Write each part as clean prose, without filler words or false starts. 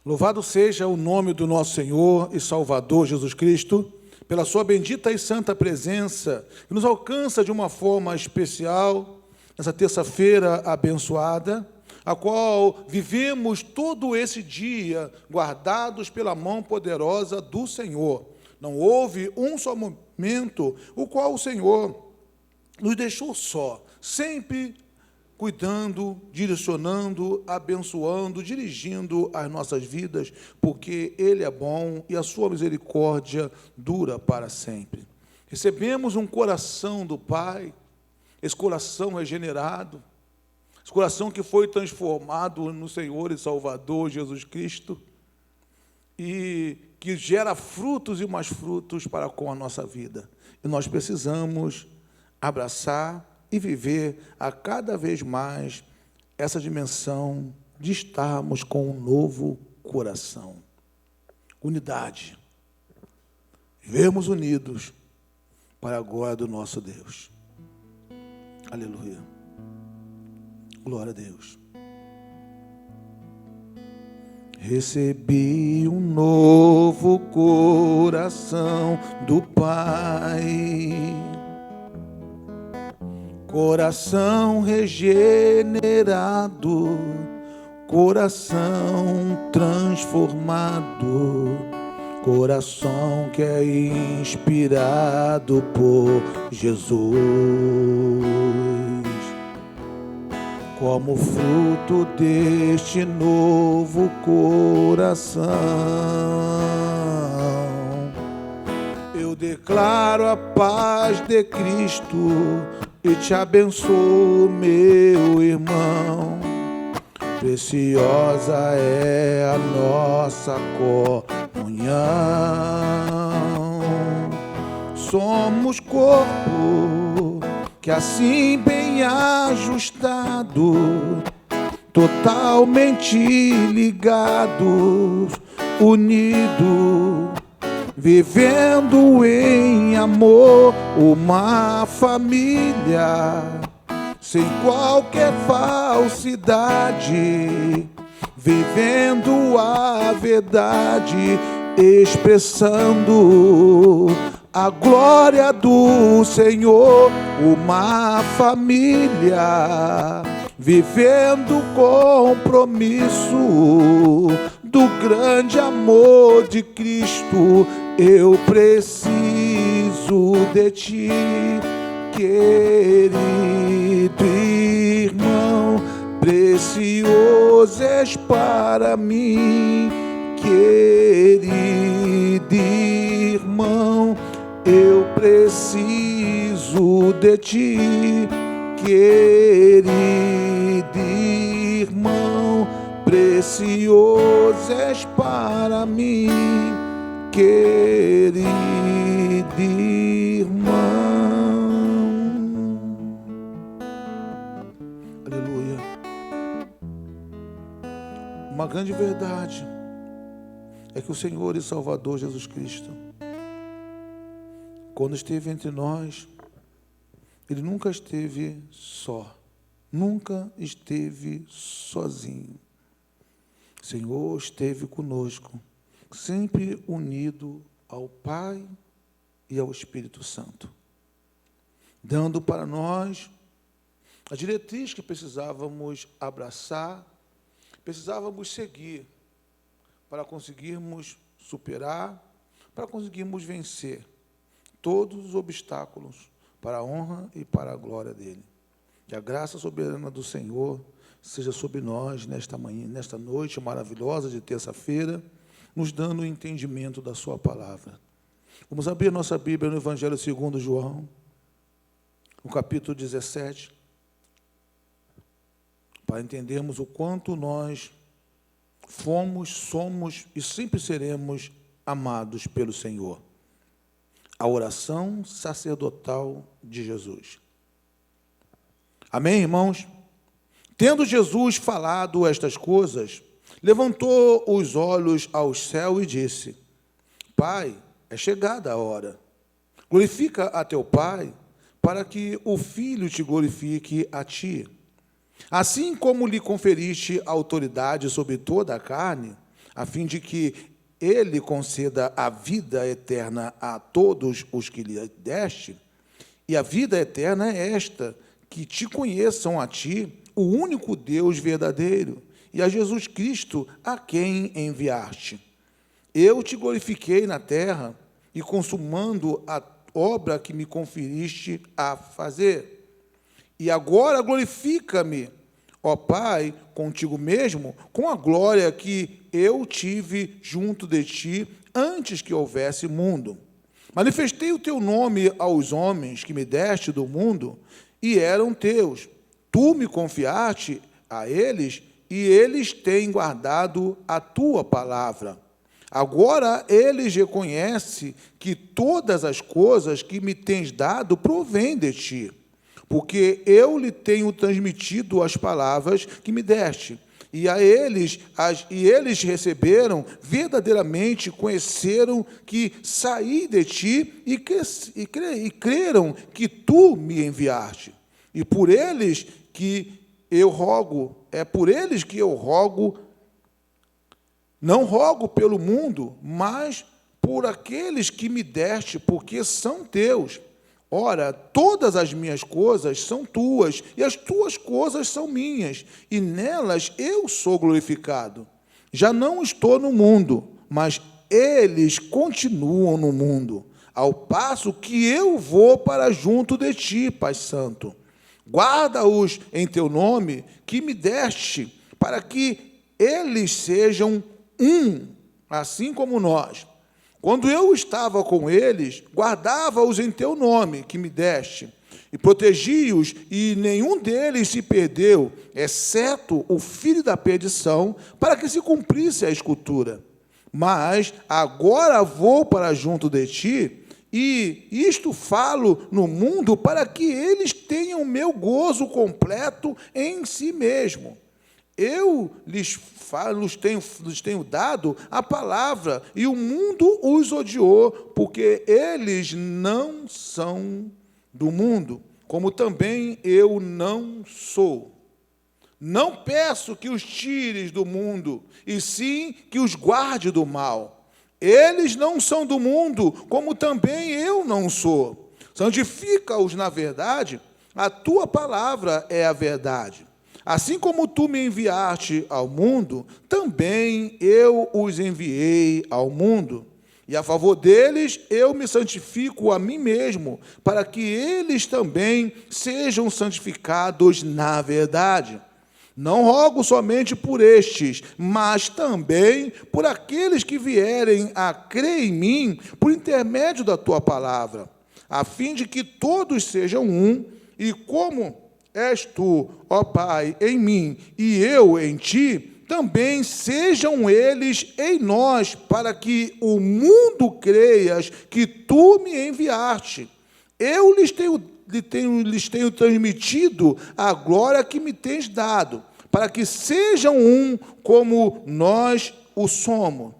Louvado seja o nome do nosso Senhor e Salvador Jesus Cristo, pela sua bendita e santa presença, que nos alcança de uma forma especial, nessa terça-feira abençoada, a qual vivemos todo esse dia guardados pela mão poderosa do Senhor. Não houve um só momento o qual o Senhor nos deixou só, sempre cuidando, direcionando, abençoando, dirigindo as nossas vidas, porque Ele é bom e a sua misericórdia dura para sempre. Recebemos um coração do Pai, esse coração regenerado, esse coração que foi transformado no Senhor e Salvador Jesus Cristo, e que gera frutos e mais frutos para com a nossa vida. E nós precisamos abraçar e viver a cada vez mais essa dimensão de estarmos com um novo coração. Unidade. Vivermos unidos para a glória do nosso Deus. Aleluia. Glória a Deus. Recebi um novo coração do Pai. Coração regenerado, coração transformado, coração que é inspirado por Jesus. Como fruto deste novo coração, eu declaro a paz de Cristo e te abençoo, meu irmão. Preciosa é a nossa comunhão. Somos corpo que assim bem ajustado, totalmente ligados, unidos, vivendo em amor, uma família, sem qualquer falsidade, vivendo a verdade, expressando a glória do Senhor, uma família, vivendo compromisso do grande amor de Cristo. Eu preciso de ti, querido irmão, precioso és para mim, querido irmão, eu preciso de ti, querido irmão, precioso és para mim, querido irmão. Aleluia. Uma grande verdade é que o Senhor e Salvador Jesus Cristo, quando esteve entre nós, Ele nunca esteve só, nunca esteve sozinho. O Senhor esteve conosco, sempre unido ao Pai e ao Espírito Santo, dando para nós a diretriz que precisávamos abraçar, precisávamos seguir para conseguirmos superar, para conseguirmos vencer todos os obstáculos para a honra e para a glória dele. Que a graça soberana do Senhor seja sobre nós nesta manhã, nesta noite maravilhosa de terça-feira, nos dando o entendimento da sua palavra. Vamos abrir nossa Bíblia no Evangelho segundo João, no capítulo 17, para entendermos o quanto nós fomos, somos e sempre seremos amados pelo Senhor. A oração sacerdotal de Jesus. Amém, irmãos? Tendo Jesus falado estas coisas, levantou os olhos ao céu e disse: Pai, é chegada a hora. Glorifica a teu Pai, para que o Filho te glorifique a ti. Assim como lhe conferiste autoridade sobre toda a carne, a fim de que ele conceda a vida eterna a todos os que lhe deste. E a vida eterna é esta, que te conheçam a ti, o único Deus verdadeiro, e a Jesus Cristo, a quem enviaste. Eu te glorifiquei na terra, e consumando a obra que me conferiste a fazer. E agora glorifica-me, ó Pai, contigo mesmo, com a glória que eu tive junto de ti antes que houvesse mundo. Manifestei o teu nome aos homens que me deste do mundo, e eram teus. Tu me confiaste a eles, e eles têm guardado a tua palavra. Agora eles reconhecem que todas as coisas que me tens dado provêm de ti, porque eu lhe tenho transmitido as palavras que me deste, e eles receberam verdadeiramente, conheceram que saí de ti e creram que tu me enviaste. E por eles que eu rogo, não rogo pelo mundo, mas por aqueles que me deste, porque são teus. Ora, todas as minhas coisas são tuas, e as tuas coisas são minhas, e nelas eu sou glorificado. Já não estou no mundo, mas eles continuam no mundo, ao passo que eu vou para junto de ti, Pai Santo. Guarda-os em teu nome, que me deste, para que eles sejam um, assim como nós. Quando eu estava com eles, guardava-os em teu nome, que me deste, e protegi-os, e nenhum deles se perdeu, exceto o filho da perdição, para que se cumprisse a escritura. Mas agora vou para junto de ti, e isto falo no mundo, para que eles tenham meu gozo completo em si mesmo. Eu lhes tenho dado a palavra, e o mundo os odiou, porque eles não são do mundo, como também eu não sou. Não peço que os tires do mundo, e sim que os guarde do mal. Eles não são do mundo, como também eu não sou. Santifica-os na verdade, a tua palavra é a verdade. Assim como tu me enviaste ao mundo, também eu os enviei ao mundo. E a favor deles eu me santifico a mim mesmo, para que eles também sejam santificados na verdade. Não rogo somente por estes, mas também por aqueles que vierem a crer em mim por intermédio da tua palavra, a fim de que todos sejam um, e como és tu, ó Pai, em mim, e eu em ti, também sejam eles em nós, para que o mundo creias que tu me enviaste. Eu lhes tenho transmitido a glória que me tens dado, para que sejam um como nós o somos.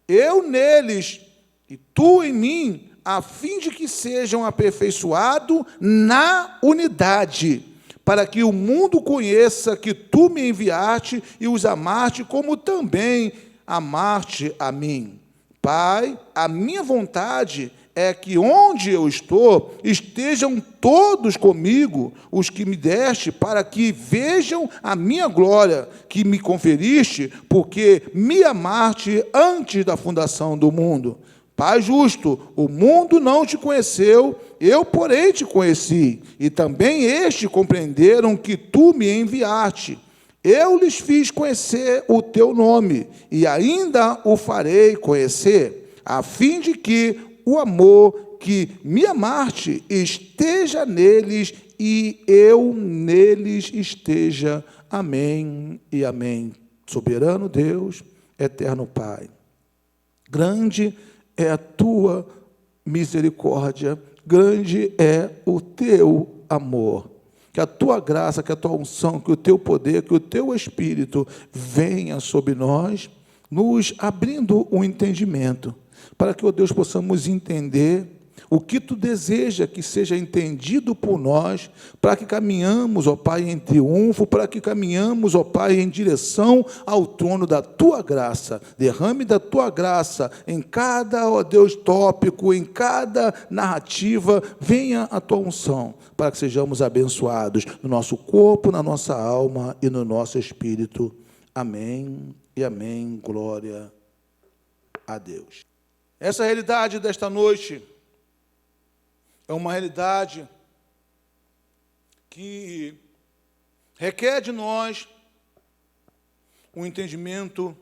Eu neles e tu em mim, a fim de que sejam aperfeiçoados na unidade, para que o mundo conheça que tu me enviaste e os amaste, como também amaste a mim. Pai, a minha vontade é que onde eu estou, estejam todos comigo, os que me deste, para que vejam a minha glória, que me conferiste, porque me amaste antes da fundação do mundo. Pai justo, o mundo não te conheceu, eu, porém, te conheci, e também estes compreenderam que tu me enviaste. Eu lhes fiz conhecer o teu nome, e ainda o farei conhecer, a fim de que o amor que me amaste esteja neles, e eu neles esteja. Amém e amém. Soberano Deus, eterno Pai, grande é a tua misericórdia, grande é o teu amor. Que a tua graça, que a tua unção, que o teu poder, que o teu Espírito venha sobre nós, nos abrindo o entendimento, para que, ó Deus, possamos entender o que tu deseja que seja entendido por nós, para que caminhamos, ó Pai, em triunfo, para que caminhamos, ó Pai, em direção ao trono da tua graça. Derrame da tua graça em cada, ó Deus, tópico, em cada narrativa, venha a tua unção, para que sejamos abençoados no nosso corpo, na nossa alma e no nosso espírito. Amém e amém. Glória a Deus. Essa realidade desta noite é uma realidade que requer de nós um entendimento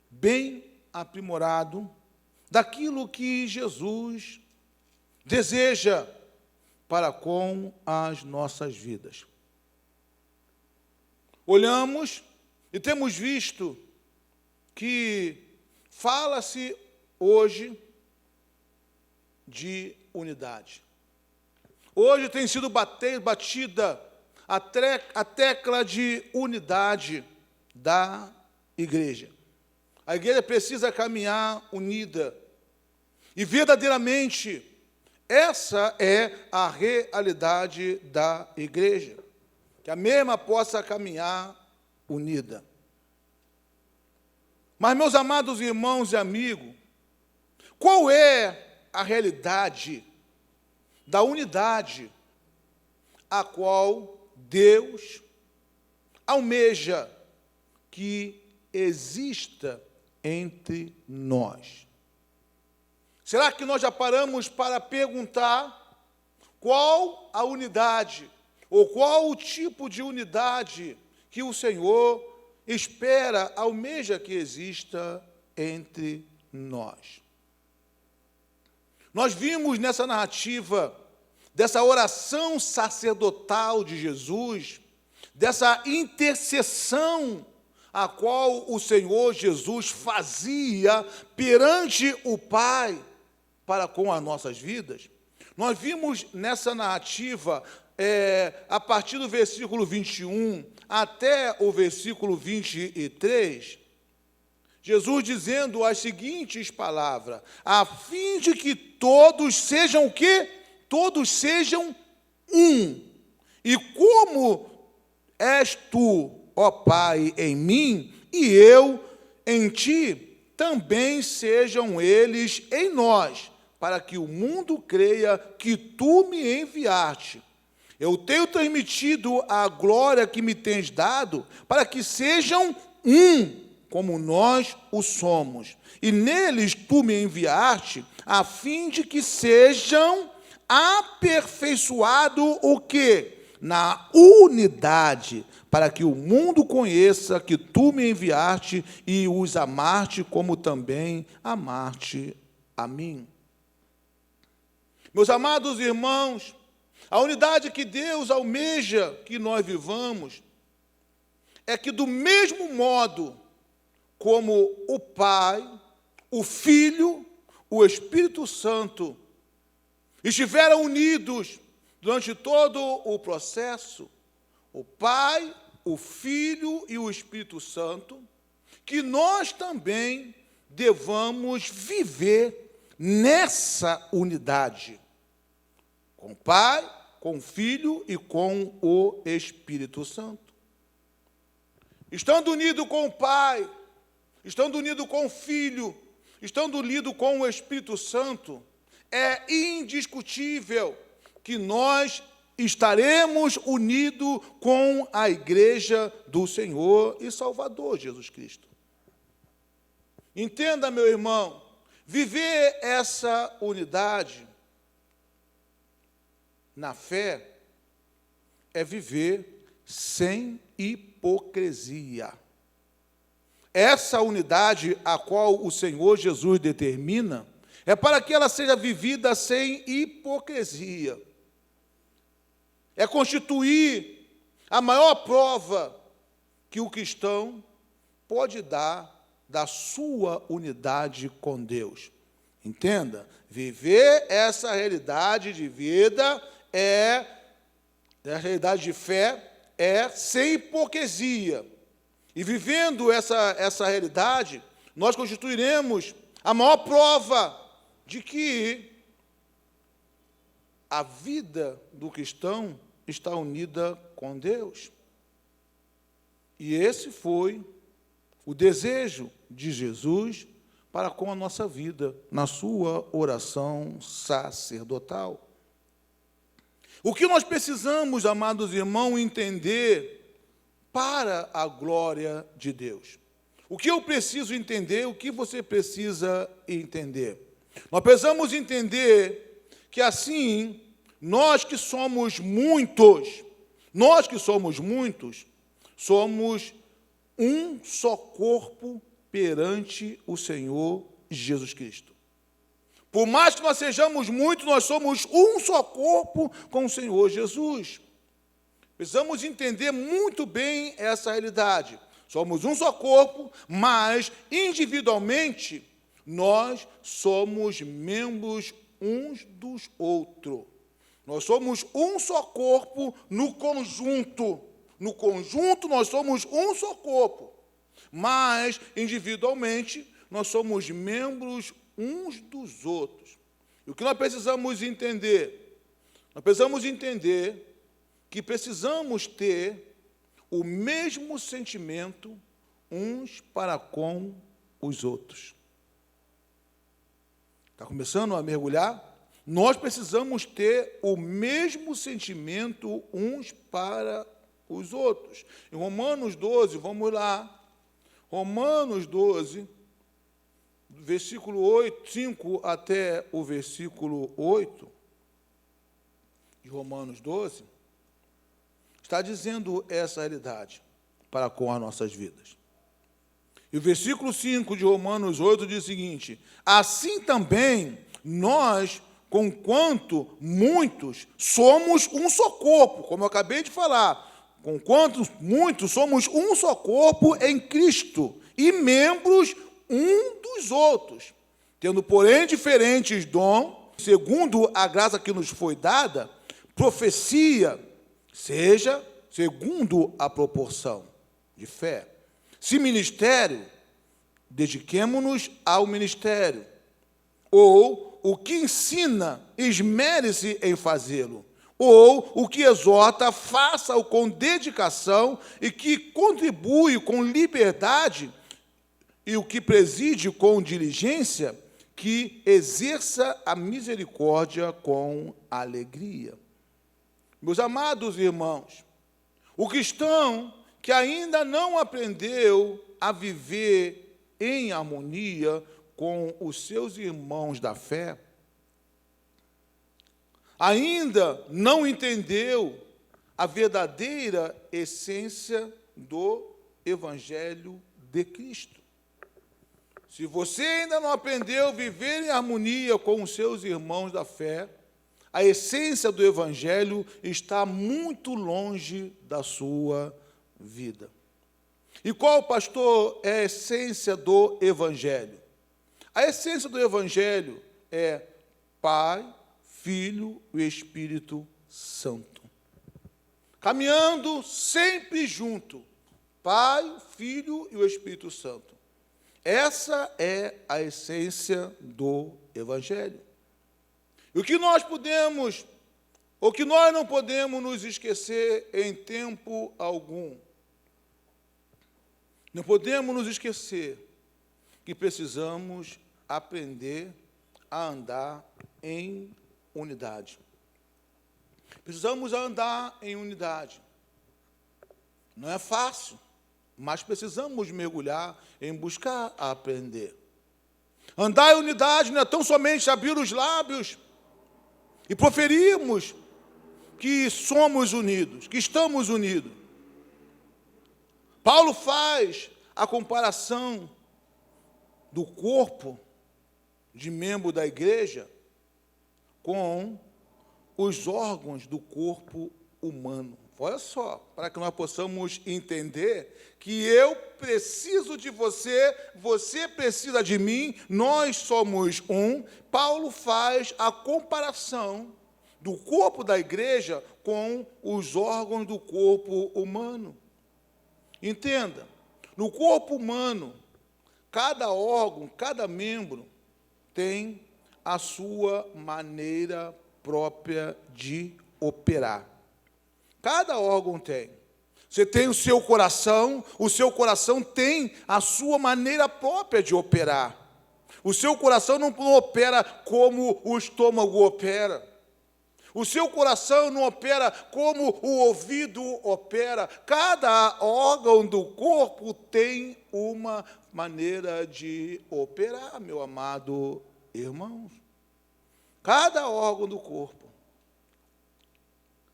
bem aprimorado daquilo que Jesus deseja para com as nossas vidas. Olhamos e temos visto que fala-se hoje de unidade. Hoje tem sido batida a tecla de unidade da igreja. A igreja precisa caminhar unida. E verdadeiramente, essa é a realidade da igreja. Que a mesma possa caminhar unida. Mas, meus amados irmãos e amigos, qual é a realidade da unidade a qual Deus almeja que exista entre nós? Será que nós já paramos para perguntar qual a unidade, ou qual o tipo de unidade que o Senhor espera, almeja que exista entre nós? Nós vimos nessa narrativa, dessa oração sacerdotal de Jesus, dessa intercessão a qual o Senhor Jesus fazia perante o Pai para com as nossas vidas. Nós vimos nessa narrativa, a partir do versículo 21 até o versículo 23, Jesus dizendo as seguintes palavras: a fim de que todos sejam o quê? Todos sejam um. E como és tu, ó Pai, em mim, e eu em ti, também sejam eles em nós, para que o mundo creia que tu me enviaste. Eu tenho transmitido a glória que me tens dado, para que sejam um, como nós o somos. E neles tu me enviaste, a fim de que sejam aperfeiçoados o quê? Na unidade, para que o mundo conheça que tu me enviaste e os amaste, como também amaste a mim. Meus amados irmãos, a unidade que Deus almeja que nós vivamos é que, do mesmo modo como o Pai, o Filho, o Espírito Santo estiveram unidos durante todo o processo, o Pai, o Filho e o Espírito Santo, que nós também devamos viver nessa unidade, com o Pai, com o Filho e com o Espírito Santo. Estando unido com o Pai, estando unido com o Filho, estando unido com o Espírito Santo, é indiscutível que nós estaremos unidos com a Igreja do Senhor e Salvador Jesus Cristo. Entenda, meu irmão, viver essa unidade na fé é viver sem hipocrisia. Essa unidade a qual o Senhor Jesus determina é para que ela seja vivida sem hipocrisia. É constituir a maior prova que o cristão pode dar da sua unidade com Deus. Entenda, viver essa realidade de vida a realidade de fé é sem hipocrisia. E vivendo essa realidade, nós constituiremos a maior prova de que a vida do cristão está unida com Deus. E esse foi o desejo de Jesus para com a nossa vida, na sua oração sacerdotal. O que nós precisamos, amados irmãos, entender para a glória de Deus? O que eu preciso entender, o que você precisa entender? Nós precisamos entender que assim, nós que somos muitos, somos um só corpo perante o Senhor Jesus Cristo. Por mais que nós sejamos muitos, nós somos um só corpo com o Senhor Jesus. Precisamos entender muito bem essa realidade. Somos um só corpo, mas individualmente nós somos membros uns dos outros. Nós somos um só corpo no conjunto. No conjunto nós somos um só corpo, mas individualmente nós somos membros uns dos outros. E o que nós precisamos entender? Nós precisamos entender que precisamos ter o mesmo sentimento uns para com os outros. Está começando a mergulhar? Nós precisamos ter o mesmo sentimento uns para os outros. Em Romanos 12, vamos lá. Romanos 12, versículo 5 até o versículo 8, de Romanos 12, está dizendo essa realidade para com as nossas vidas. E o versículo 5 de Romanos 8 diz o seguinte: assim também nós, conquanto muitos, somos um só corpo, como eu acabei de falar, conquanto muitos somos um só corpo em Cristo e membros um dos outros, tendo, porém, diferentes dons, segundo a graça que nos foi dada, profecia, seja segundo a proporção de fé. Se ministério, dediquemo-nos ao ministério. Ou o que ensina, esmere-se em fazê-lo. Ou o que exorta, faça-o com dedicação, e que contribui com liberdade, e o que preside com diligência, que exerça a misericórdia com alegria. Meus amados irmãos, o cristão que ainda não aprendeu a viver em harmonia com os seus irmãos da fé, ainda não entendeu a verdadeira essência do Evangelho de Cristo. Se você ainda não aprendeu a viver em harmonia com os seus irmãos da fé, a essência do Evangelho está muito longe da sua vida. E qual, pastor, é a essência do Evangelho? A essência do Evangelho é Pai, Filho e Espírito Santo. Caminhando sempre junto, Pai, Filho e o Espírito Santo. Essa é a essência do Evangelho. E o que nós não podemos nos esquecer em tempo algum, não podemos nos esquecer que precisamos aprender a andar em unidade. Precisamos andar em unidade. Não é fácil, mas precisamos mergulhar em buscar aprender. Andar em unidade não é tão somente abrir os lábios e proferirmos que somos unidos, que estamos unidos. Paulo faz a comparação do corpo de membro da igreja com os órgãos do corpo humano. Olha só, para que nós possamos entender que eu preciso de você, você precisa de mim, nós somos um. Paulo faz a comparação do corpo da igreja com os órgãos do corpo humano. Entenda, no corpo humano, cada órgão, cada membro tem a sua maneira própria de operar. Cada órgão tem. Você tem o seu coração tem a sua maneira própria de operar. O seu coração não opera como o estômago opera. O seu coração não opera como o ouvido opera. Cada órgão do corpo tem uma maneira de operar, meu amado irmão. Cada órgão do corpo.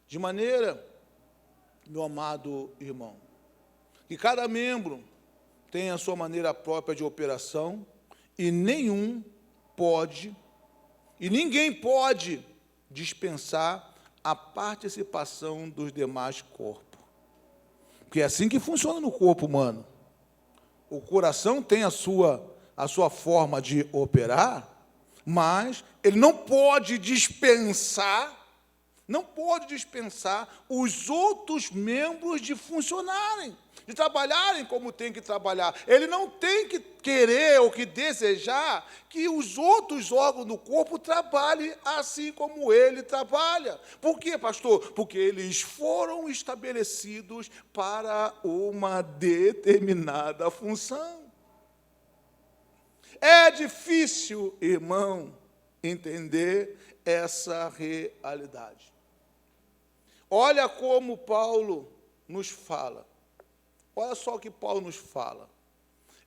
De maneira, meu amado irmão, que cada membro tem a sua maneira própria de operação e ninguém pode dispensar a participação dos demais corpos. Porque é assim que funciona no corpo humano. O coração tem a sua forma de operar, mas ele não pode dispensar os outros membros de funcionarem, de trabalharem como tem que trabalhar. Ele não tem que querer ou que desejar que os outros órgãos do corpo trabalhem assim como ele trabalha. Por quê, pastor? Porque eles foram estabelecidos para uma determinada função. É difícil, irmão, entender essa realidade. Olha como Paulo nos fala. Olha só o que Paulo nos fala.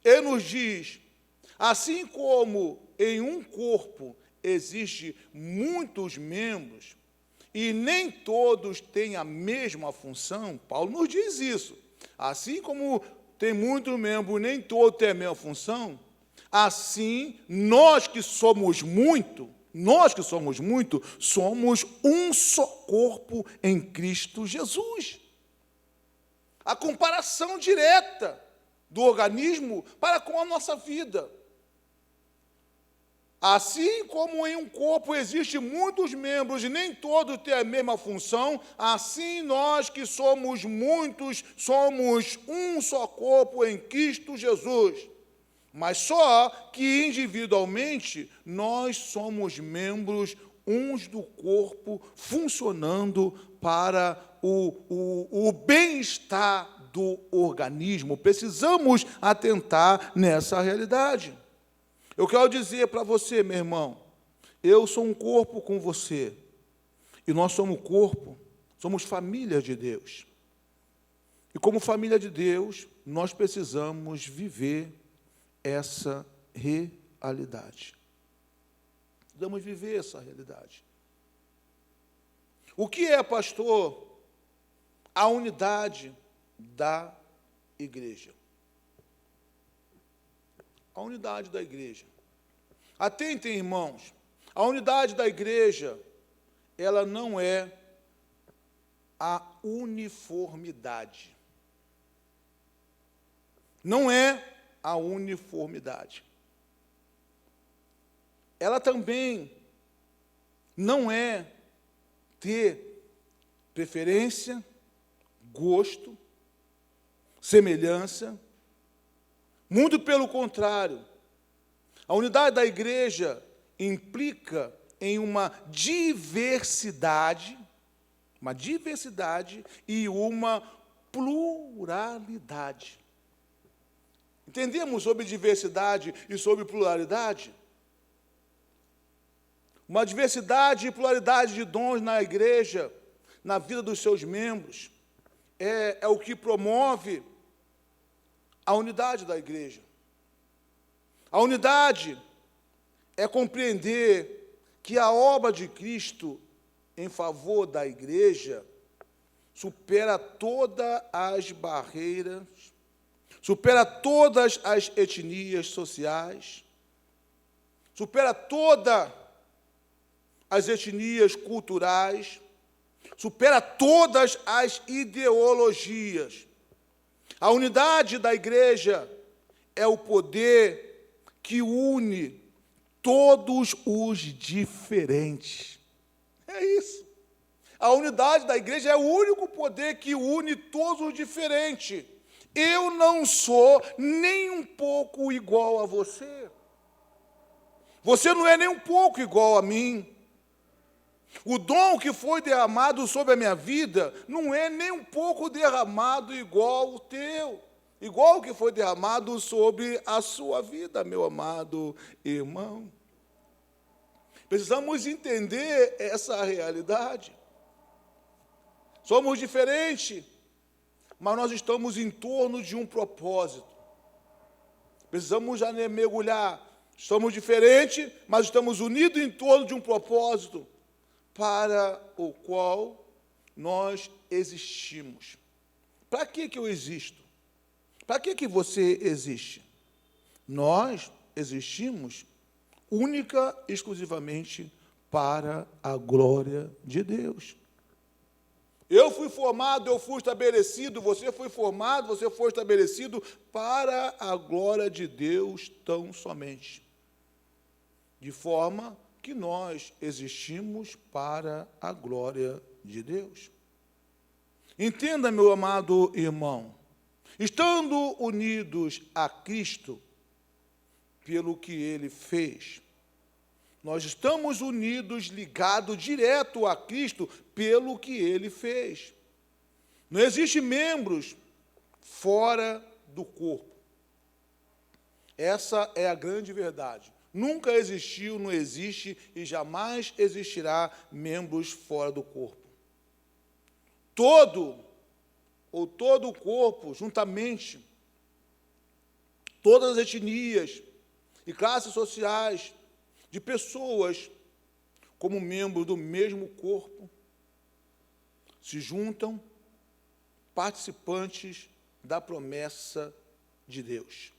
Ele nos diz, assim como em um corpo existem muitos membros, e nem todos têm a mesma função, Paulo nos diz isso. Assim como tem muitos membros, nem todos têm a mesma função, assim, nós que somos muito, somos um só corpo em Cristo Jesus. A comparação direta do organismo para com a nossa vida. Assim como em um corpo existem muitos membros e nem todos têm a mesma função, assim nós que somos muitos, somos um só corpo em Cristo Jesus. Mas só que individualmente nós somos membros uns do corpo funcionando para o bem-estar do organismo. Precisamos atentar nessa realidade. Eu quero dizer para você, meu irmão, eu sou um corpo com você, e nós somos corpo, somos família de Deus. E como família de Deus, nós precisamos viver essa realidade. Precisamos viver essa realidade. O que é, pastor, a unidade da igreja? A unidade da igreja. Atentem, irmãos, a unidade da igreja, ela não é a uniformidade. Não é a uniformidade. Ela também não é ter preferência, gosto, semelhança. Muito pelo contrário. A unidade da igreja implica em uma diversidade e uma pluralidade. Entendemos sobre diversidade e sobre pluralidade? Uma diversidade e pluralidade de dons na igreja, na vida dos seus membros, é o que promove a unidade da igreja. A unidade é compreender que a obra de Cristo em favor da igreja supera todas as barreiras, supera todas as etnias sociais, supera todas as etnias culturais, supera todas as ideologias. A unidade da igreja é o poder que une todos os diferentes. É isso. A unidade da igreja é o único poder que une todos os diferentes. Eu não sou nem um pouco igual a você. Você não é nem um pouco igual a mim. O dom que foi derramado sobre a minha vida não é nem um pouco derramado igual o teu, igual o que foi derramado sobre a sua vida, meu amado irmão. Precisamos entender essa realidade. Somos diferentes, mas nós estamos em torno de um propósito. Precisamos já mergulhar. Somos diferentes, mas estamos unidos em torno de um propósito para o qual nós existimos. Para que eu existo? Para que você existe? Nós existimos única e exclusivamente para a glória de Deus. Eu fui formado, eu fui estabelecido, você foi formado, você foi estabelecido para a glória de Deus tão somente. De forma que nós existimos para a glória de Deus. Entenda, meu amado irmão, estando unidos a Cristo, pelo que Ele fez, nós estamos unidos, ligados direto a Cristo, pelo que Ele fez. Não existe membros fora do corpo. Essa é a grande verdade. Nunca existiu, não existe e jamais existirá membros fora do corpo. Todo o corpo, juntamente, todas as etnias e classes sociais de pessoas como membros do mesmo corpo, se juntam participantes da promessa de Deus.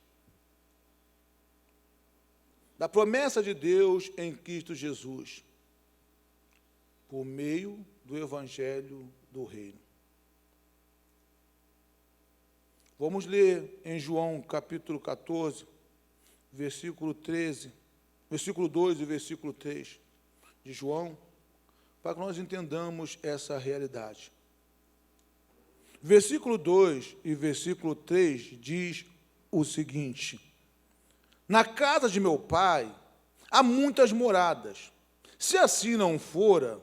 Da promessa de Deus em Cristo Jesus, por meio do Evangelho do Reino. Vamos ler em João capítulo 14, versículo 13, versículo 2 e versículo 3 de João, para que nós entendamos essa realidade. Versículo 2 e versículo 3 diz o seguinte: na casa de meu pai há muitas moradas. Se assim não fora,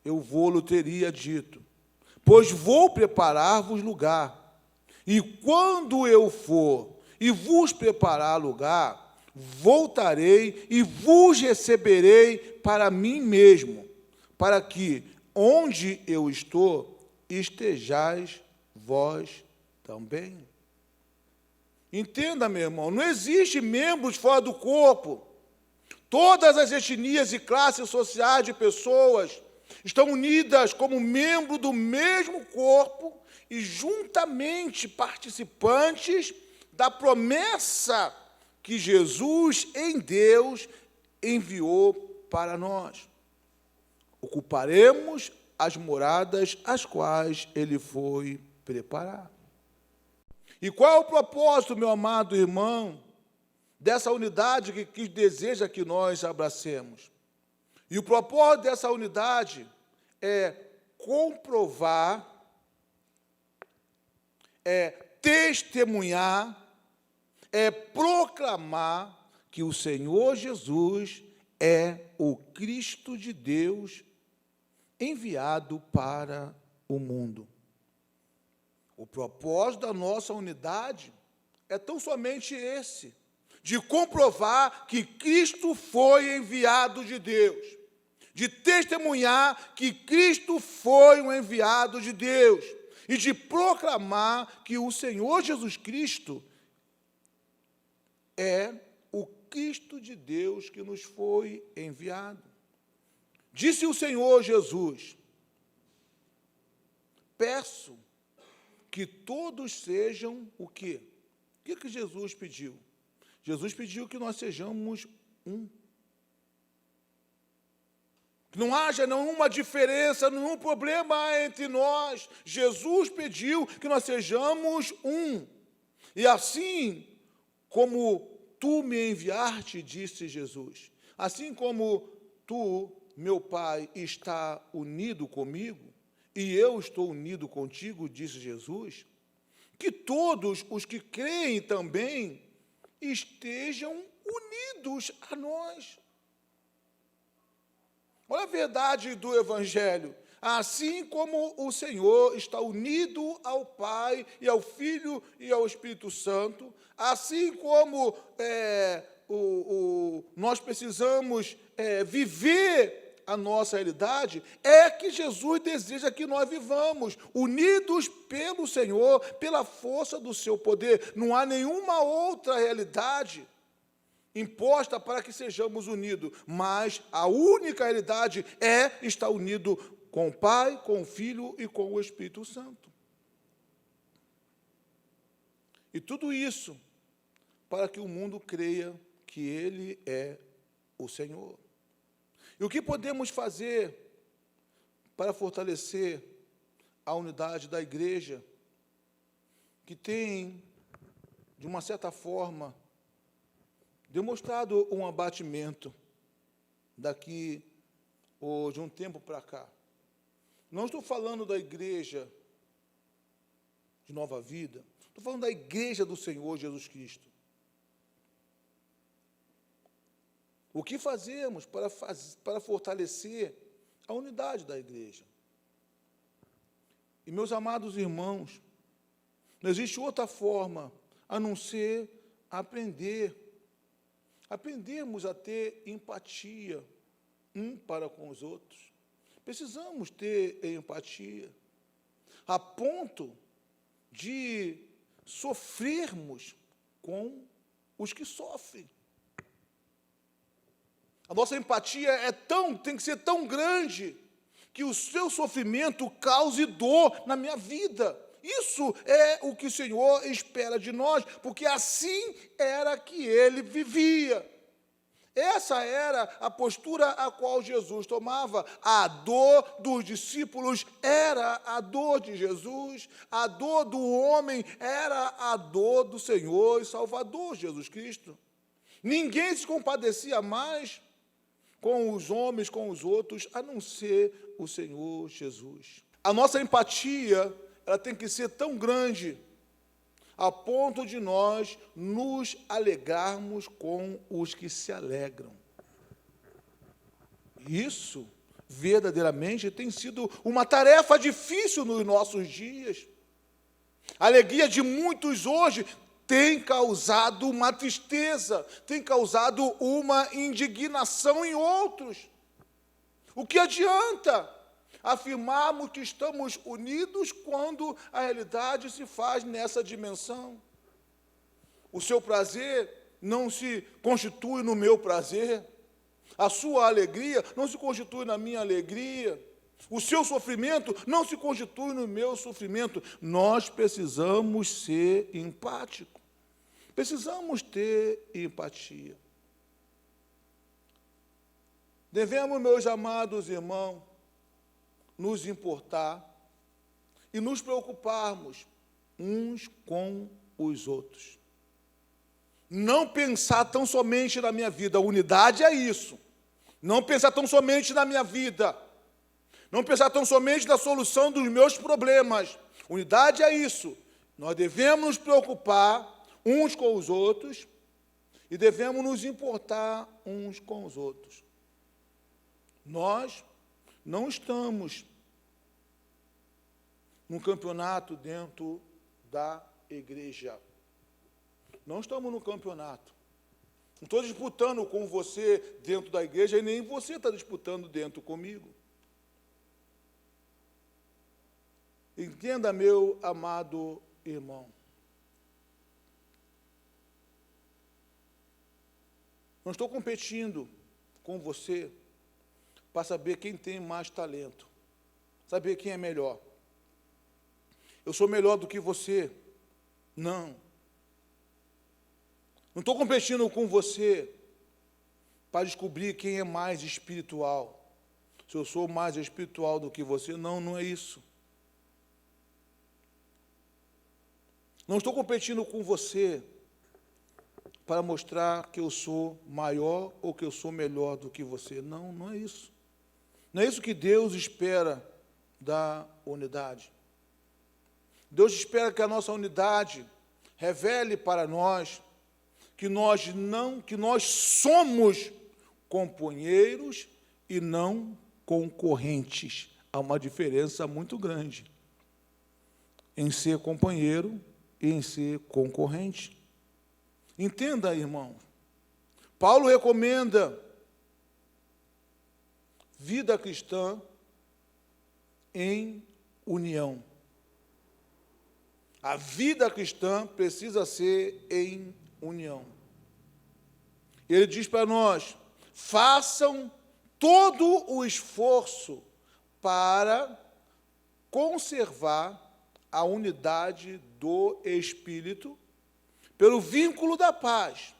eu vou-lo teria dito, pois vou preparar-vos lugar. E quando eu for e vos preparar lugar, voltarei e vos receberei para mim mesmo, para que, onde eu estou, estejais vós também. Entenda, meu irmão, não existe membros fora do corpo. Todas as etnias e classes sociais de pessoas estão unidas como membro do mesmo corpo e juntamente participantes da promessa que Jesus, em Deus, enviou para nós. Ocuparemos as moradas às quais Ele foi preparar. E qual é o propósito, meu amado irmão, dessa unidade que deseja que nós abracemos? E o propósito dessa unidade é comprovar, é testemunhar, é proclamar que o Senhor Jesus é o Cristo de Deus enviado para o mundo. O propósito da nossa unidade é tão somente esse, de comprovar que Cristo foi enviado de Deus, de testemunhar que Cristo foi um enviado de Deus e de proclamar que o Senhor Jesus Cristo é o Cristo de Deus que nos foi enviado. Disse o Senhor Jesus: peço que todos sejam o quê? O que Jesus pediu? Jesus pediu que nós sejamos um. Que não haja nenhuma diferença, nenhum problema entre nós. Jesus pediu que nós sejamos um. E assim como tu me enviaste, disse Jesus, assim como tu, meu Pai, está unido comigo, e eu estou unido contigo, disse Jesus, que todos os que creem também estejam unidos a nós. Olha a verdade do Evangelho. Assim como o Senhor está unido ao Pai e ao Filho e ao Espírito Santo, assim como nós precisamos viver a nossa realidade, é que Jesus deseja que nós vivamos, unidos pelo Senhor, pela força do seu poder. Não há nenhuma outra realidade imposta para que sejamos unidos, mas a única realidade é estar unido com o Pai, com o Filho e com o Espírito Santo. E tudo isso para que o mundo creia que Ele é o Senhor. E o que podemos fazer para fortalecer a unidade da igreja, que tem, de uma certa forma, demonstrado um abatimento daqui ou de um tempo para cá? Não estou falando da igreja de Nova Vida, estou falando da igreja do Senhor Jesus Cristo. O que fazemos para fortalecer a unidade da igreja? E, meus amados irmãos, não existe outra forma a não ser aprendermos a ter empatia um para com os outros. Precisamos ter empatia, a ponto de sofrermos com os que sofrem. A nossa empatia tem que ser tão grande que o seu sofrimento cause dor na minha vida. Isso é o que o Senhor espera de nós, porque assim era que Ele vivia. Essa era a postura a qual Jesus tomava. A dor dos discípulos era a dor de Jesus, a dor do homem era a dor do Senhor e Salvador Jesus Cristo. Ninguém se compadecia mais com os homens, com os outros, a não ser o Senhor Jesus. A nossa empatia, ela tem que ser tão grande, a ponto de nós nos alegrarmos com os que se alegram. Isso, verdadeiramente, tem sido uma tarefa difícil nos nossos dias. A alegria de muitos hoje tem causado uma tristeza, tem causado uma indignação em outros. O que adianta afirmarmos que estamos unidos quando a realidade se faz nessa dimensão? O seu prazer não se constitui no meu prazer, a sua alegria não se constitui na minha alegria, o seu sofrimento não se constitui no meu sofrimento. Nós precisamos ser empáticos, precisamos ter empatia. Devemos, meus amados irmãos, nos importar e nos preocuparmos uns com os outros. Não pensar tão somente na minha vida, a unidade é isso. Não pensar tão somente na minha vida, não pensar tão somente na solução dos meus problemas. Unidade é isso. Nós devemos nos preocupar uns com os outros e devemos nos importar uns com os outros. Nós não estamos num campeonato dentro da igreja. Não estamos no campeonato. Não estou disputando com você dentro da igreja e nem você está disputando dentro comigo. Entenda, meu amado irmão. Não estou competindo com você para saber quem tem mais talento, saber quem é melhor. Eu sou melhor do que você. Não. Não estou competindo com você para descobrir quem é mais espiritual. Se eu sou mais espiritual do que você, não é isso. Não estou competindo com você para mostrar que eu sou maior ou que eu sou melhor do que você. Não é isso. Não é isso que Deus espera da unidade. Deus espera que a nossa unidade revele para nós que nós somos companheiros e não concorrentes. Há uma diferença muito grande em ser companheiro e em ser concorrente. Entenda, irmão. Paulo recomenda vida cristã em união. A vida cristã precisa ser em união. Ele diz para nós: façam todo o esforço para conservar a unidade do Espírito pelo vínculo da paz.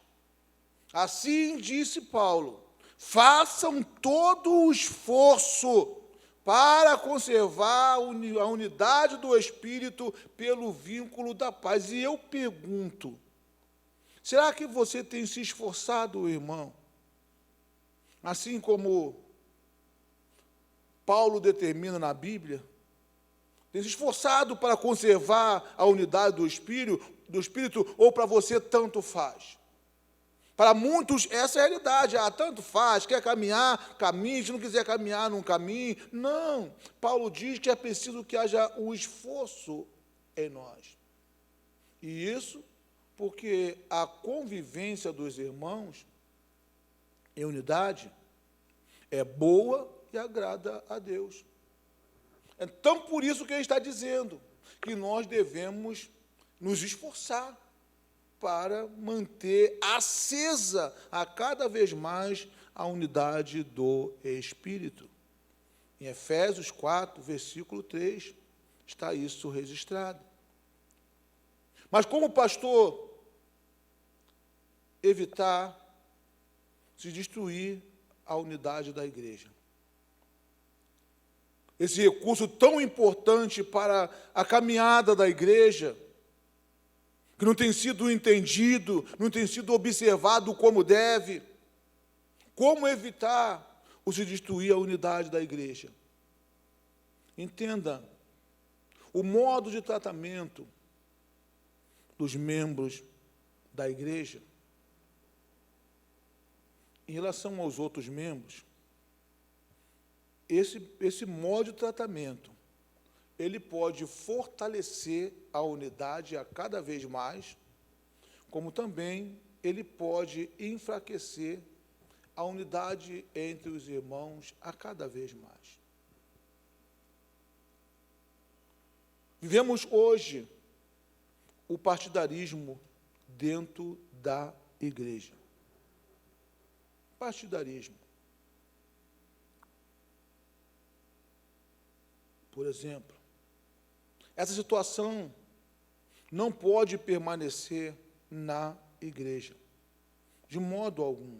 Assim disse Paulo: façam todo o esforço para conservar a unidade do Espírito pelo vínculo da paz. E eu pergunto, será que você tem se esforçado, irmão? Assim como Paulo determina na Bíblia, tem se esforçado para conservar a unidade do Espírito, ou para você tanto faz? Para muitos, essa é a realidade. Tanto faz, quer caminhar, caminhe, se não quiser caminhar, não caminhe. Não, Paulo diz que é preciso que haja um esforço em nós. E isso porque a convivência dos irmãos em unidade é boa e agrada a Deus. Então, por isso que ele está dizendo que nós devemos nos esforçar para manter acesa a cada vez mais a unidade do Espírito. Em Efésios 4, versículo 3, está isso registrado. Mas como pastor, evitar se destruir a unidade da igreja? Esse recurso tão importante para a caminhada da igreja, que não tem sido entendido, não tem sido observado como deve. Como evitar o se destruir a unidade da igreja? Entenda, o modo de tratamento dos membros da igreja em relação aos outros membros, esse modo de tratamento, ele pode fortalecer a unidade a cada vez mais, como também ele pode enfraquecer a unidade entre os irmãos a cada vez mais. Vivemos hoje o partidarismo dentro da igreja. Partidarismo. Por exemplo, essa situação não pode permanecer na igreja, de modo algum.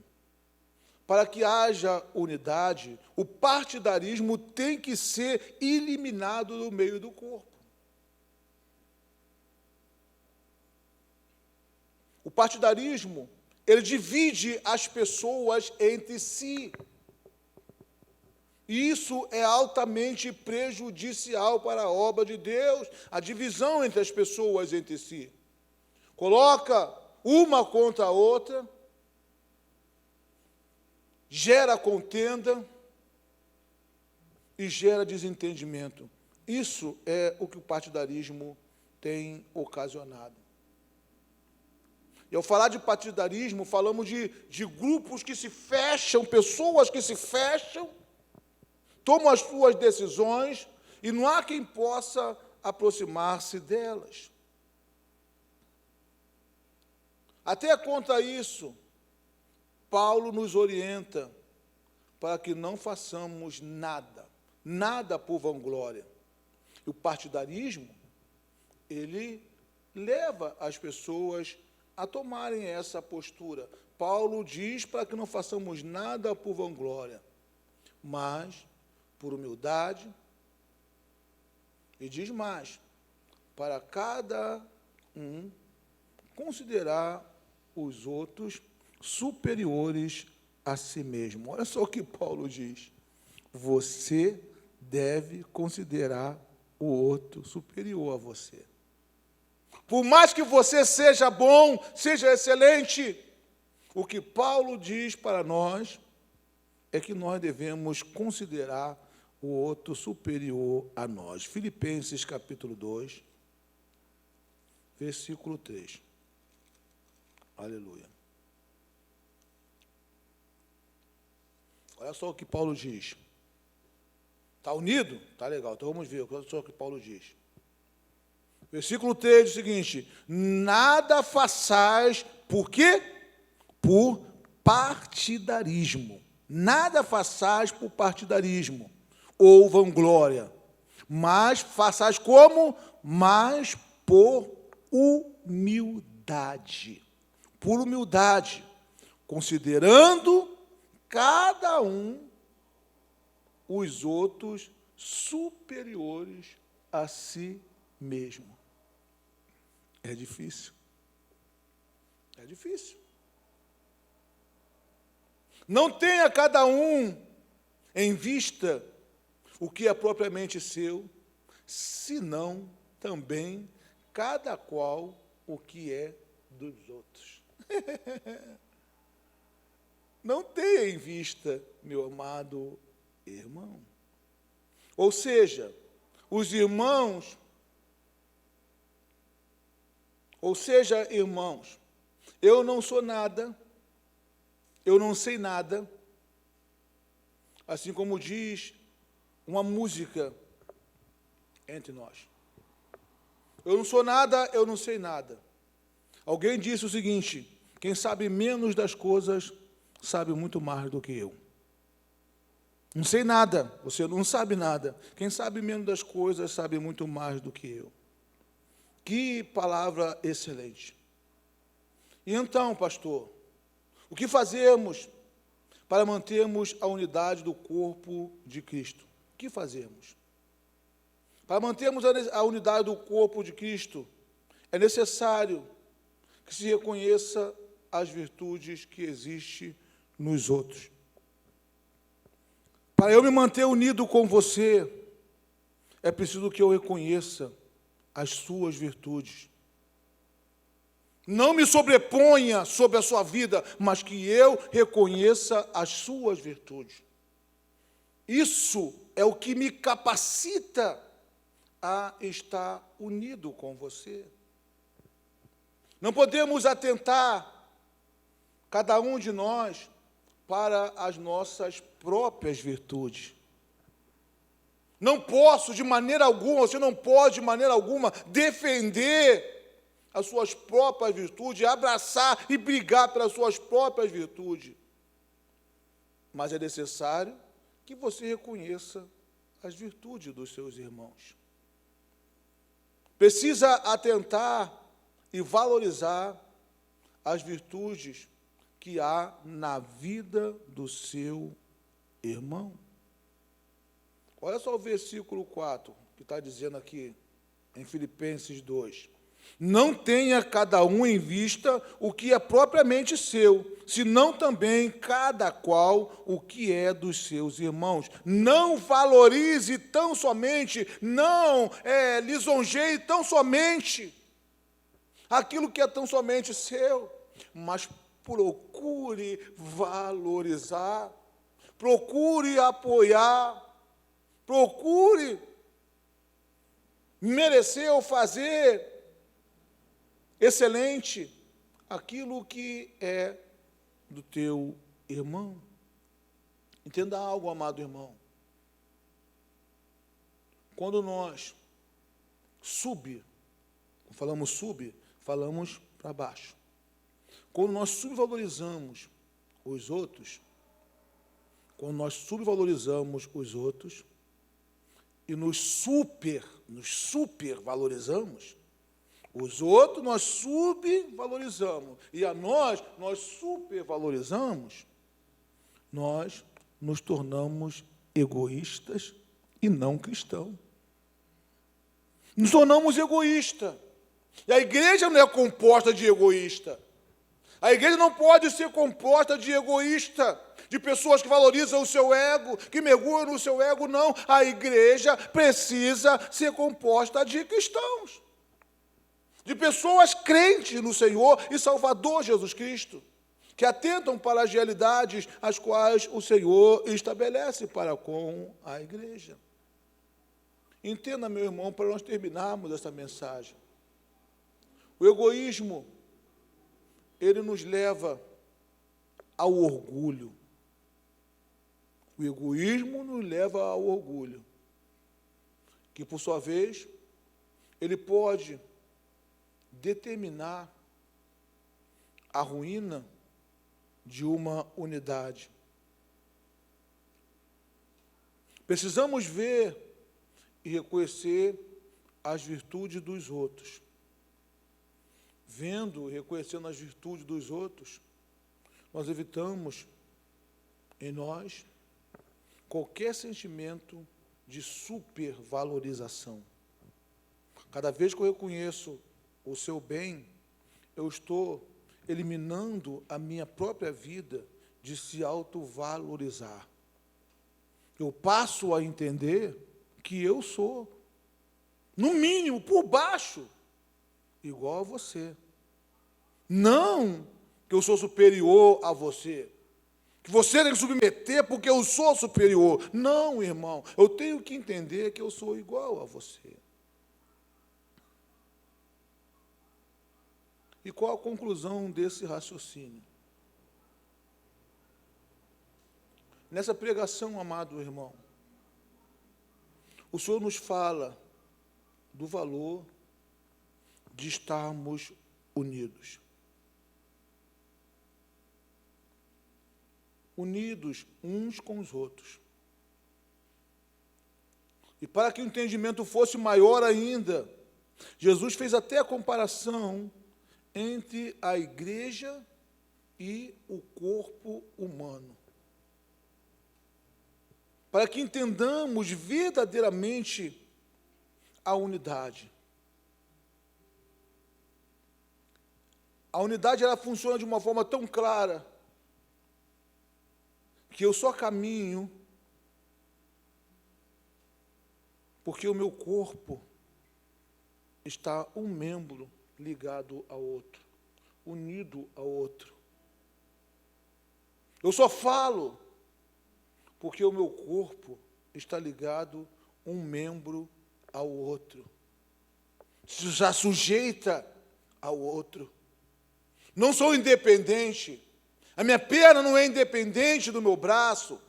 Para que haja unidade, o partidarismo tem que ser eliminado do meio do corpo. O partidarismo, ele divide as pessoas entre si. Isso é altamente prejudicial para a obra de Deus, a divisão entre as pessoas entre si. Coloca uma contra a outra, gera contenda e gera desentendimento. Isso é o que o partidarismo tem ocasionado. E ao falar de partidarismo, falamos de grupos que se fecham, pessoas que se fecham, tomam as suas decisões e não há quem possa aproximar-se delas. Até contra isso, Paulo nos orienta para que não façamos nada por vanglória. E o partidarismo, ele leva as pessoas a tomarem essa postura. Paulo diz para que não façamos nada por vanglória, mas por humildade, e diz mais, para cada um considerar os outros superiores a si mesmo. Olha só o que Paulo diz. Você deve considerar o outro superior a você. Por mais que você seja bom, seja excelente, o que Paulo diz para nós é que nós devemos considerar o outro superior a nós. Filipenses, capítulo 2, versículo 3. Aleluia. Olha só o que Paulo diz. Está unido? Está legal, então vamos ver. Olha só o que Paulo diz. Versículo 3 diz o seguinte: nada façais, por quê? Por partidarismo. Nada façais por partidarismo ou vanglória, mas façais como? Mas por humildade. Por humildade, considerando cada um os outros superiores a si mesmo. É difícil. É difícil. Não tenha cada um em vista o que é propriamente seu, senão também cada qual o que é dos outros. Não tenha em vista, meu amado irmão. Ou seja, os irmãos, irmãos, eu não sou nada, eu não sei nada, assim como diz uma música entre nós. Eu não sou nada, eu não sei nada. Alguém disse o seguinte: quem sabe menos das coisas sabe muito mais do que eu. Não sei nada, você não sabe nada. Quem sabe menos das coisas sabe muito mais do que eu. Que palavra excelente. E então, pastor, o que fazemos para mantermos a unidade do corpo de Cristo? O que fazemos? Para mantermos a unidade do corpo de Cristo, é necessário que se reconheça as virtudes que existem nos outros. Para eu me manter unido com você, é preciso que eu reconheça as suas virtudes. Não me sobreponha sobre a sua vida, mas que eu reconheça as suas virtudes. Isso é o que me capacita a estar unido com você. Não podemos atentar, cada um de nós, para as nossas próprias virtudes. Não posso, de maneira alguma, você não pode, de maneira alguma, defender as suas próprias virtudes, abraçar e brigar pelas suas próprias virtudes. Mas é necessário que você reconheça as virtudes dos seus irmãos. Precisa atentar e valorizar as virtudes que há na vida do seu irmão. Olha só o versículo 4, que está dizendo aqui, em Filipenses 2. Não tenha cada um em vista o que é propriamente seu, senão também cada qual o que é dos seus irmãos. Não valorize tão somente, não lisonjeie tão somente aquilo que é tão somente seu, mas procure valorizar, procure apoiar, procure merecer ou fazer excelente aquilo que é do teu irmão. Entenda algo, amado irmão. Quando nós falamos para baixo. Quando nós subvalorizamos os outros, e nos supervalorizamos, os outros nós subvalorizamos, e a nós supervalorizamos, nós nos tornamos egoístas e não cristãos. Nos tornamos egoístas. E a igreja não é composta de egoísta. A igreja não pode ser composta de egoísta, de pessoas que valorizam o seu ego, que mergulham no seu ego, não. A igreja precisa ser composta de cristãos, de pessoas crentes no Senhor e Salvador Jesus Cristo, que atentam para as realidades as quais o Senhor estabelece para com a igreja. Entenda, meu irmão, para nós terminarmos essa mensagem. O egoísmo, ele nos leva ao orgulho. O egoísmo nos leva ao orgulho, que, por sua vez, ele pode determinar a ruína de uma unidade. Precisamos ver e reconhecer as virtudes dos outros. Vendo e reconhecendo as virtudes dos outros, nós evitamos em nós qualquer sentimento de supervalorização. Cada vez que eu reconheço o seu bem, eu estou eliminando a minha própria vida de se autovalorizar. Eu passo a entender que eu sou, no mínimo, por baixo, igual a você. Não que eu sou superior a você, que você tem que submeter porque eu sou superior. Não, irmão, eu tenho que entender que eu sou igual a você. E qual a conclusão desse raciocínio? Nessa pregação, amado irmão, o Senhor nos fala do valor de estarmos unidos. Unidos uns com os outros. E para que o entendimento fosse maior ainda, Jesus fez até a comparação entre a igreja e o corpo humano. Para que entendamos verdadeiramente a unidade. A unidade, ela funciona de uma forma tão clara que eu só caminho porque o meu corpo está um membro ligado ao outro, unido ao outro. Eu só falo porque o meu corpo está ligado um membro ao outro, já sujeita ao outro. Não sou independente. A minha perna não é independente do meu braço,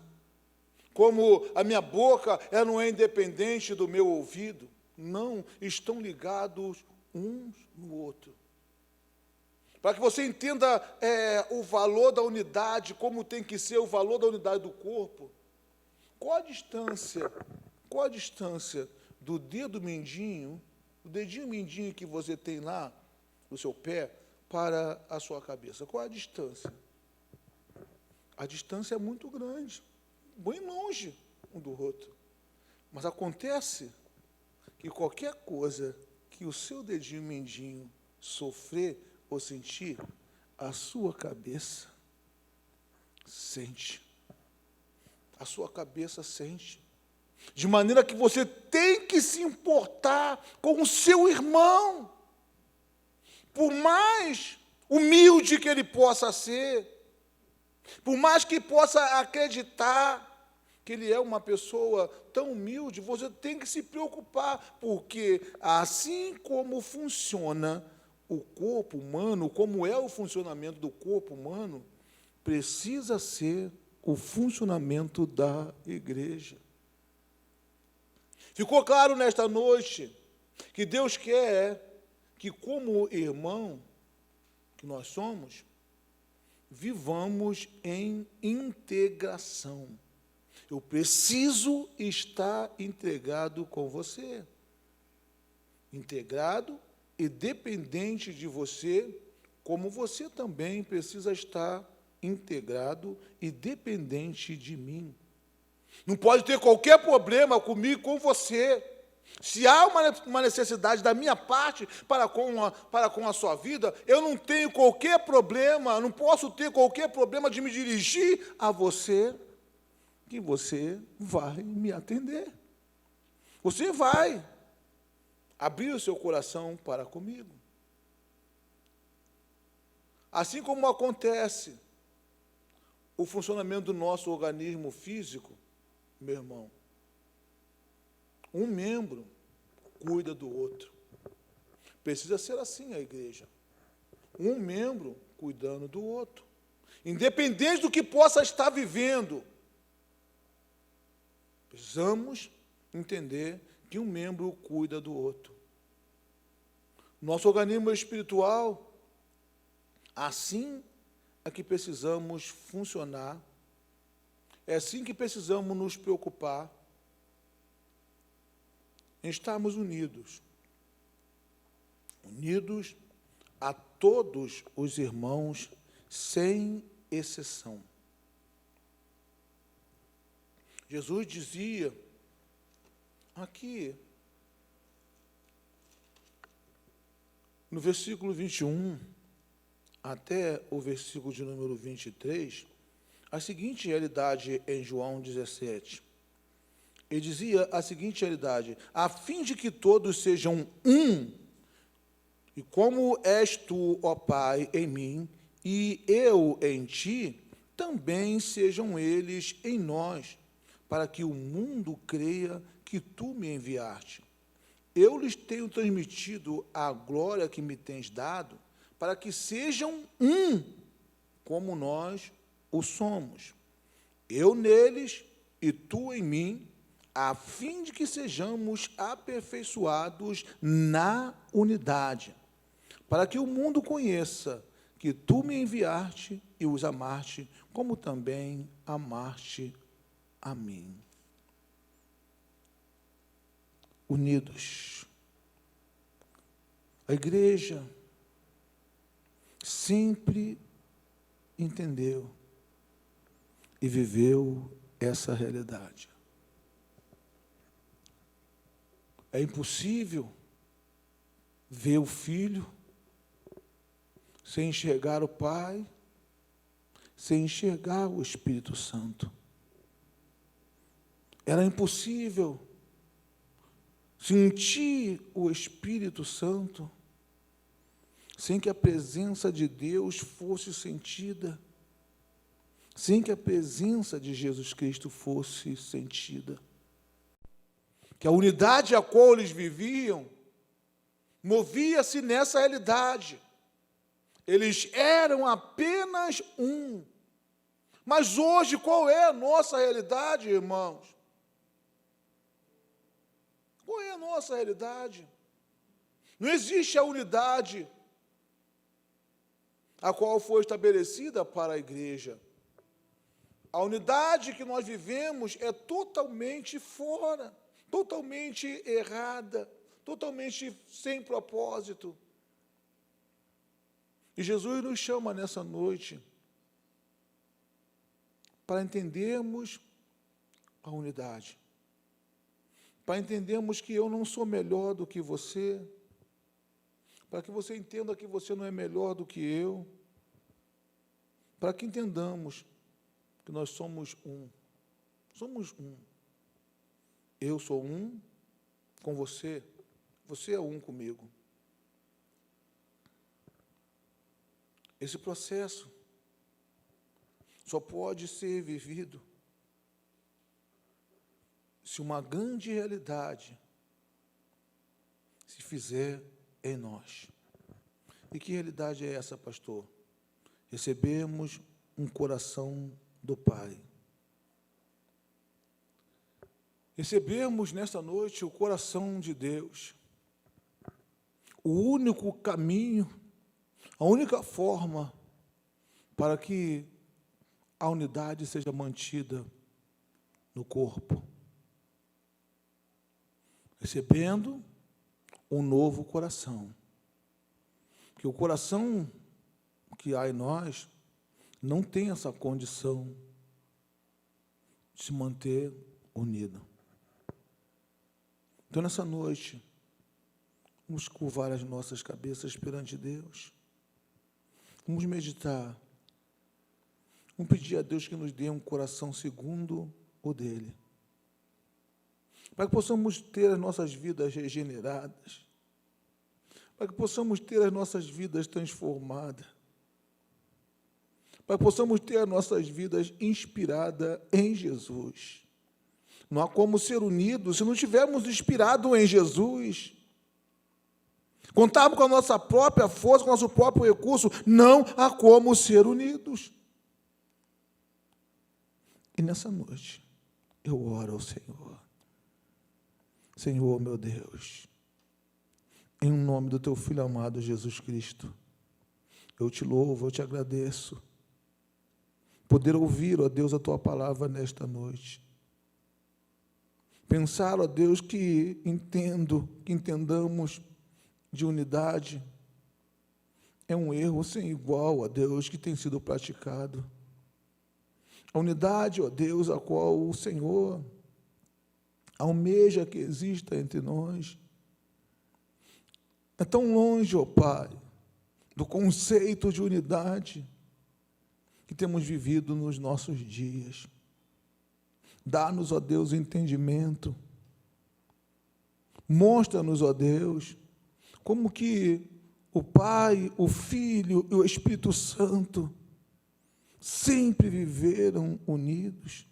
como a minha boca ela não é independente do meu ouvido. Não, estão ligados uns no outro. Para que você entenda o valor da unidade, como tem que ser o valor da unidade do corpo, qual a distância do dedo mindinho, o dedinho mindinho que você tem lá no seu pé, para a sua cabeça? Qual a distância? A distância é muito grande, bem longe um do outro. Mas acontece que qualquer coisa que o seu dedinho mindinho sofrer ou sentir, a sua cabeça sente. A sua cabeça sente. De maneira que você tem que se importar com o seu irmão. Por mais humilde que ele possa ser, por mais que possa acreditar que ele é uma pessoa tão humilde, você tem que se preocupar, porque assim como funciona o corpo humano, como é o funcionamento do corpo humano, precisa ser o funcionamento da igreja. Ficou claro nesta noite que Deus quer que, como irmão que nós somos, vivamos em integração. Eu preciso estar integrado com você. Integrado e dependente de você, como você também precisa estar integrado e dependente de mim. Não pode ter qualquer problema comigo, com você. Se há uma necessidade da minha parte para com a sua vida, eu não tenho qualquer problema, não posso ter qualquer problema de me dirigir a você, que você vai me atender. Você vai abrir o seu coração para comigo. Assim como acontece o funcionamento do nosso organismo físico, meu irmão, um membro cuida do outro. Precisa ser assim a igreja. Um membro cuidando do outro. Independente do que possa estar vivendo, precisamos entender que um membro cuida do outro. Nosso organismo espiritual, assim é que precisamos funcionar, é assim que precisamos nos preocupar em estarmos unidos. Unidos a todos os irmãos, sem exceção. Jesus dizia aqui, no versículo 21, até o versículo de número 23, a seguinte realidade em João 17. Ele dizia a seguinte realidade: a fim de que todos sejam um, e como és tu, ó Pai, em mim, e eu em ti, também sejam eles em nós, para que o mundo creia que tu me enviaste. Eu lhes tenho transmitido a glória que me tens dado, para que sejam um, como nós o somos. Eu neles e tu em mim, a fim de que sejamos aperfeiçoados na unidade, para que o mundo conheça que tu me enviaste e os amaste, como também amaste a mim. Unidos. A igreja sempre entendeu e viveu essa realidade. É impossível ver o Filho sem enxergar o Pai, sem enxergar o Espírito Santo. Era impossível sentir o Espírito Santo sem que a presença de Deus fosse sentida, sem que a presença de Jesus Cristo fosse sentida. Que a unidade a qual eles viviam movia-se nessa realidade. Eles eram apenas um. Mas hoje, qual é a nossa realidade, irmãos? Qual é a nossa realidade? Não existe a unidade a qual foi estabelecida para a igreja. A unidade que nós vivemos é totalmente fora, totalmente errada, totalmente sem propósito. E Jesus nos chama nessa noite para entendermos a unidade, para entendermos que eu não sou melhor do que você, para que você entenda que você não é melhor do que eu, para que entendamos que nós somos um. Somos um. Eu sou um com você, você é um comigo. Esse processo só pode ser vivido se uma grande realidade se fizer em nós. E que realidade é essa, pastor? Recebemos um coração do Pai. Recebemos nesta noite o coração de Deus. O único caminho, a única forma para que a unidade seja mantida no corpo. Recebendo um novo coração. Que o coração que há em nós não tem essa condição de se manter unido. Então, nessa noite, vamos curvar as nossas cabeças perante Deus. Vamos meditar. Vamos pedir a Deus que nos dê um coração segundo o dele. Para que possamos ter as nossas vidas regeneradas. Para que possamos ter as nossas vidas transformadas. Para para que possamos ter as nossas vidas inspiradas em Jesus. Não há como ser unidos se não estivermos inspirados em Jesus. Contarmos com a nossa própria força, com o nosso próprio recurso, não há como ser unidos. E nessa noite, eu oro ao Senhor. Senhor, meu Deus, em nome do Teu Filho amado Jesus Cristo, eu Te louvo, eu Te agradeço, poder ouvir, ó Deus, a Tua palavra nesta noite. Pensar, ó Deus, que entendamos de unidade é um erro sem igual, ó Deus, que tem sido praticado. A unidade, ó Deus, a qual o Senhor almeja que exista entre nós, é tão longe, ó Pai, do conceito de unidade que temos vivido nos nossos dias. Dá-nos, ó Deus, entendimento. Mostra-nos, ó Deus, como que o Pai, o Filho e o Espírito Santo sempre viveram unidos.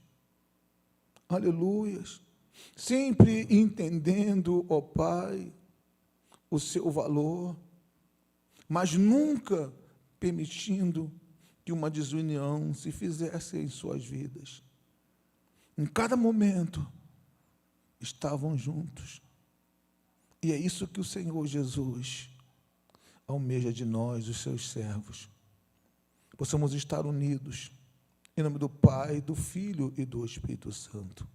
Aleluias. Sempre entendendo, ó Pai, o seu valor, mas nunca permitindo que uma desunião se fizesse em suas vidas. Em cada momento, estavam juntos. E é isso que o Senhor Jesus almeja de nós, os seus servos. Possamos estar unidos, em nome do Pai, do Filho e do Espírito Santo.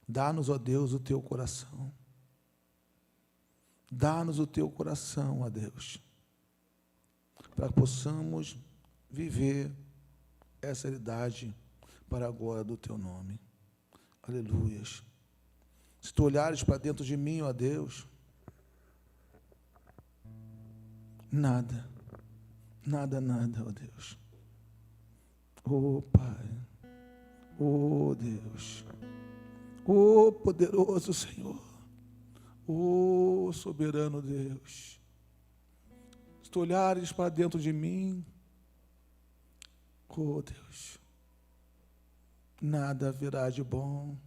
Dá-nos, ó Deus, o Teu coração. Dá-nos o Teu coração, ó Deus, para que possamos viver essa realidade para a glória do Teu nome. Aleluias. Se Tu olhares para dentro de mim, ó Deus, nada, ó Deus. Oh, Pai, oh, Deus, oh, poderoso Senhor, oh, soberano Deus, se Tu olhares para dentro de mim, oh, Deus, nada haverá de bom,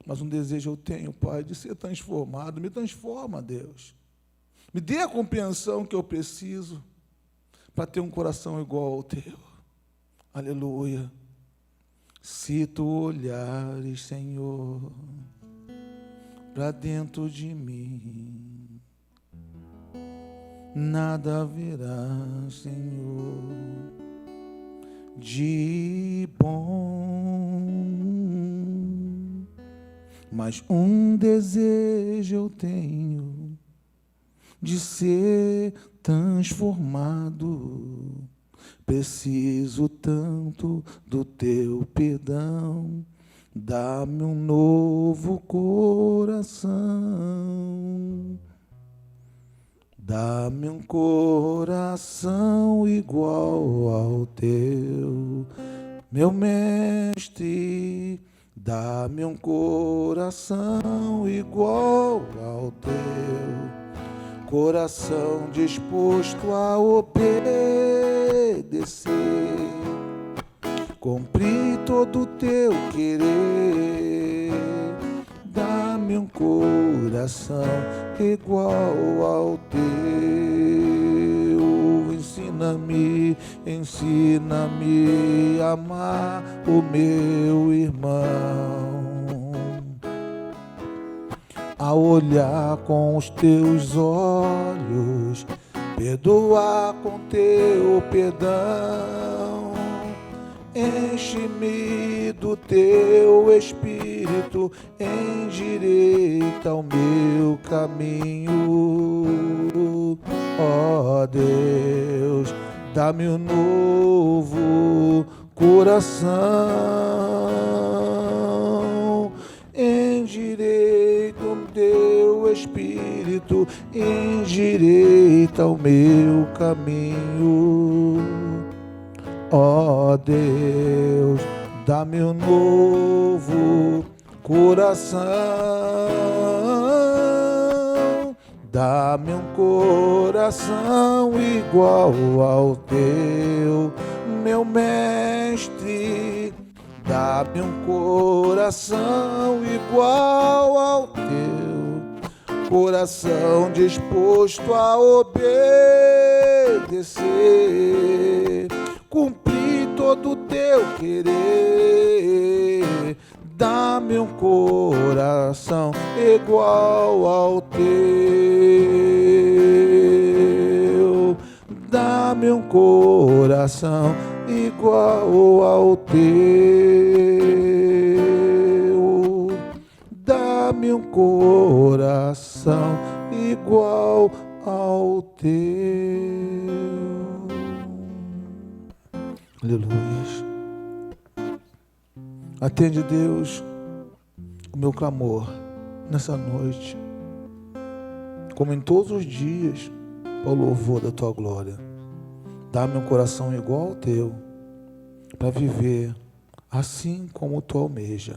mas um desejo eu tenho, Pai, de ser transformado. Me transforma, Deus. Me dê a compreensão que eu preciso para ter um coração igual ao Teu. Aleluia. Se Tu olhares, Senhor, para dentro de mim, nada haverá, Senhor, de bom, mas um desejo eu tenho de ser transformado. Preciso tanto do Teu perdão. Dá-me um novo coração. Dá-me um coração igual ao Teu, meu Mestre. Dá-me um coração igual ao Teu, coração disposto a obedecer, cumprir todo o Teu querer. Dá-me um coração igual ao Teu. Ensina-me a amar o meu irmão, a olhar com os Teus olhos, perdoar com Teu perdão. Enche-me do Teu Espírito, endireita o meu caminho. Ó Deus, dá-me um novo coração. Endireita o Teu Espírito, endireita o meu caminho. Ó Deus, dá-me um novo coração. Dá-me um coração igual ao teu, meu mestre. Dá-me um coração igual ao teu, coração disposto a obedecer, cumprir todo o teu querer. Dá-me um coração igual ao teu. Dá-me um coração igual ao teu. Dá-me um coração igual ao teu. Aleluia. Atende, Deus, o meu clamor nessa noite, como em todos os dias, ao louvor da tua glória. Dá-me um coração igual ao teu, para viver assim como tu almeja.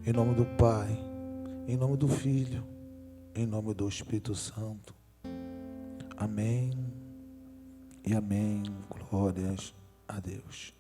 Em nome do Pai, em nome do Filho, em nome do Espírito Santo. Amém e amém. Glórias a Deus.